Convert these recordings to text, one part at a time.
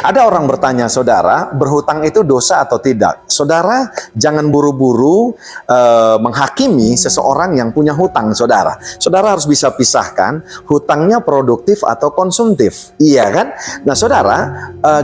Ada orang bertanya, saudara, berhutang itu dosa atau tidak? Saudara, jangan buru-buru menghakimi seseorang yang punya hutang, saudara. Saudara harus bisa pisahkan hutangnya produktif atau konsumtif. Iya kan? Nah, saudara,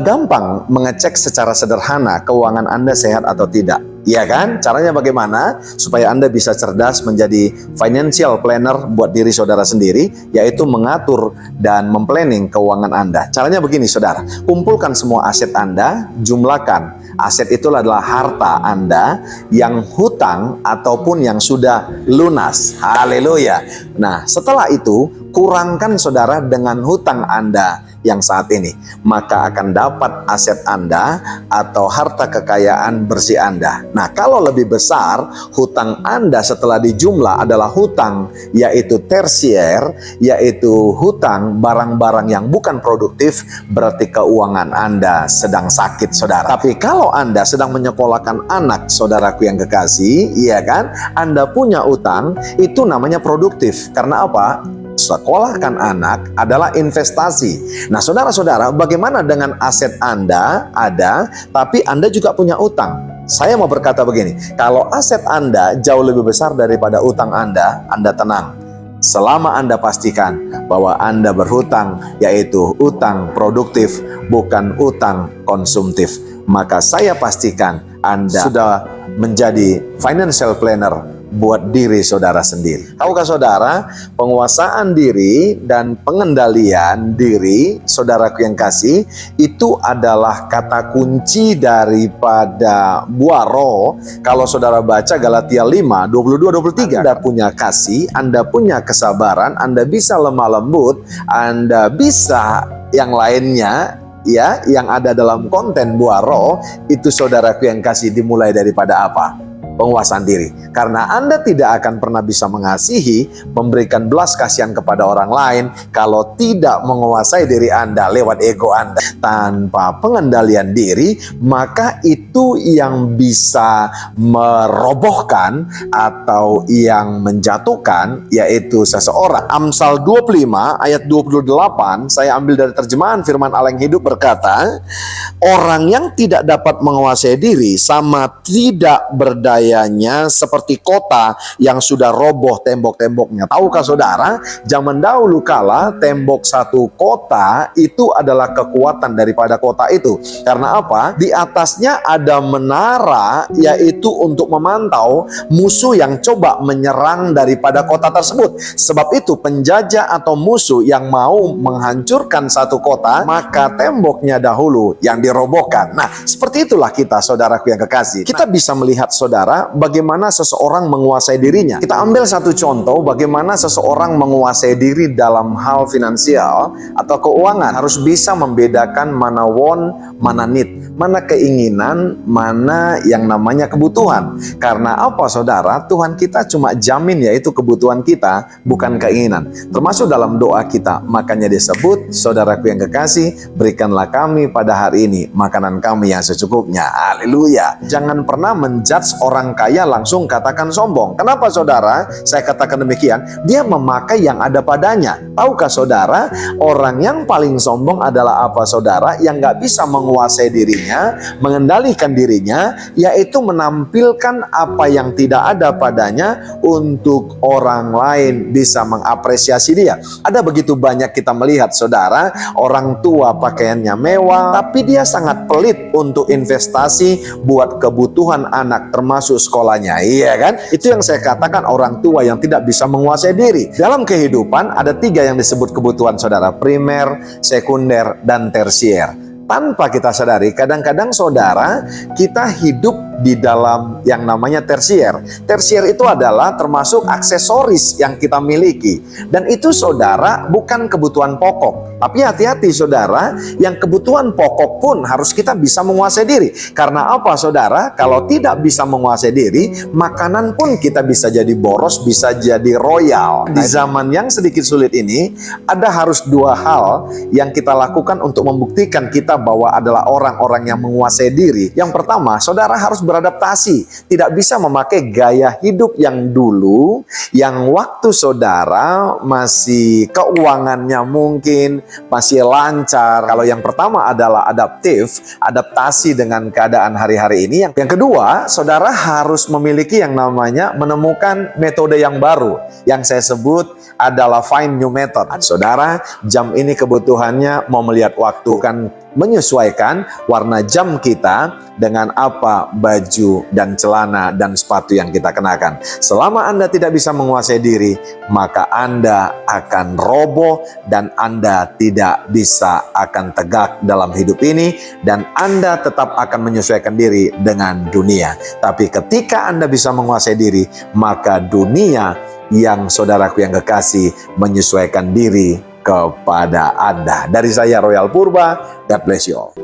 gampang mengecek secara sederhana keuangan Anda sehat atau tidak. Iya kan? Caranya bagaimana? Supaya Anda bisa cerdas menjadi financial planner buat diri saudara sendiri, yaitu mengatur dan memplanning keuangan Anda. Caranya begini, saudara. Kumpulkan semua aset Anda, jumlahkan. Aset itu adalah harta Anda yang hutang ataupun yang sudah lunas. Haleluya. Nah, setelah itu, kurangkan saudara dengan hutang Anda yang saat ini, maka akan dapat aset Anda atau harta kekayaan bersih Anda. Nah, kalau lebih besar hutang Anda setelah dijumlah adalah hutang yaitu tersier, yaitu hutang barang-barang yang bukan produktif, berarti keuangan Anda sedang sakit, saudara. Tapi kalau Anda sedang menyekolahkan anak, saudaraku yang kekasih, iya kan? Anda punya utang, itu namanya produktif. Karena apa? Sekolahkan anak adalah investasi. Nah, saudara-saudara, bagaimana dengan aset Anda ada, tapi Anda juga punya utang? Saya mau berkata begini, kalau aset Anda jauh lebih besar daripada utang Anda tenang. Selama Anda pastikan bahwa Anda berhutang, yaitu utang produktif, bukan utang konsumtif, maka saya pastikan Anda sudah menjadi financial planner buat diri saudara sendiri. Tahukah saudara, penguasaan diri dan pengendalian diri, saudaraku yang kasih, itu adalah kata kunci daripada buah roh. Kalau saudara baca Galatia 5, 22-23, Anda punya kasih, Anda punya kesabaran, Anda bisa lemah lembut, Anda bisa yang lainnya, ya, yang ada dalam konten buah roh, itu saudaraku yang kasih dimulai daripada apa? Penguasaan diri. Karena Anda tidak akan pernah bisa mengasihi, memberikan belas kasihan kepada orang lain kalau tidak menguasai diri Anda lewat ego Anda. Tanpa pengendalian diri, maka itu yang bisa merobohkan atau yang menjatuhkan, yaitu seseorang. Amsal 25 ayat 28, saya ambil dari terjemahan firman Allah yang hidup, berkata, orang yang tidak dapat menguasai diri sama tidak berdaya seperti kota yang sudah roboh tembok-temboknya. Tahukah saudara, zaman dahulu kala tembok satu kota itu adalah kekuatan daripada kota itu. Karena apa? Di atasnya ada menara, yaitu untuk memantau musuh yang coba menyerang daripada kota tersebut. Sebab itu penjajah atau musuh yang mau menghancurkan satu kota, maka temboknya dahulu yang dirobohkan. Nah, seperti itulah kita, saudaraku yang kekasih. Kita bisa melihat, saudara, bagaimana seseorang menguasai dirinya. Kita ambil satu contoh bagaimana seseorang menguasai diri dalam hal finansial atau keuangan. Harus bisa membedakan mana want, mana need, mana keinginan, mana yang namanya kebutuhan. Karena apa, saudara? Tuhan kita cuma jamin yaitu kebutuhan kita, bukan keinginan. Termasuk dalam doa kita. Makanya disebut, saudaraku yang kekasih, berikanlah kami pada hari ini makanan kami yang secukupnya. Haleluya. Jangan pernah menjudge orang kaya langsung katakan sombong. Kenapa, saudara? Saya katakan demikian. Dia memakai yang ada padanya. Tahukah saudara, orang yang paling sombong adalah apa, saudara? Yang gak bisa menguasai dirinya, mengendalikan dirinya, yaitu menampilkan apa yang tidak ada padanya untuk orang lain bisa mengapresiasi dia. Ada begitu banyak kita melihat, saudara, orang tua pakaiannya mewah, tapi dia sangat pelit untuk investasi buat kebutuhan anak, termasuk sekolahnya. Iya kan? Itu yang saya katakan orang tua yang tidak bisa menguasai diri. Dalam kehidupan ada 3 yang disebut kebutuhan, saudara: primer, sekunder, dan tersier. Tanpa kita sadari, kadang-kadang saudara, kita hidup di dalam yang namanya tersier. Tersier itu adalah termasuk aksesoris yang kita miliki. Dan itu, saudara, bukan kebutuhan pokok. Tapi hati-hati, saudara, yang kebutuhan pokok pun harus kita bisa menguasai diri. Karena apa, saudara? Kalau tidak bisa menguasai diri, makanan pun kita bisa jadi boros, bisa jadi royal. Di zaman yang sedikit sulit ini, ada harus 2 hal yang kita lakukan untuk membuktikan kita bahwa adalah orang-orang yang menguasai diri. Yang pertama, saudara harus beradaptasi. Tidak bisa memakai gaya hidup yang dulu, yang waktu saudara masih keuangannya mungkin masih lancar. Kalau yang pertama adalah adaptasi dengan keadaan hari-hari ini. Yang kedua, saudara harus memiliki yang namanya menemukan metode yang baru. Yang saya sebut adalah find new method. Saudara, jam ini kebutuhannya mau melihat waktu, kan menyesuaikan warna jam kita dengan apa baju dan celana dan sepatu yang kita kenakan. Selama Anda tidak bisa menguasai diri, maka Anda akan roboh dan Anda tidak bisa akan tegak dalam hidup ini, dan Anda tetap akan menyesuaikan diri dengan dunia. Tapi ketika Anda bisa menguasai diri, maka dunia yang saudaraku yang kekasih menyesuaikan diri kepada Anda. Dari saya Royal Purba, God bless you all.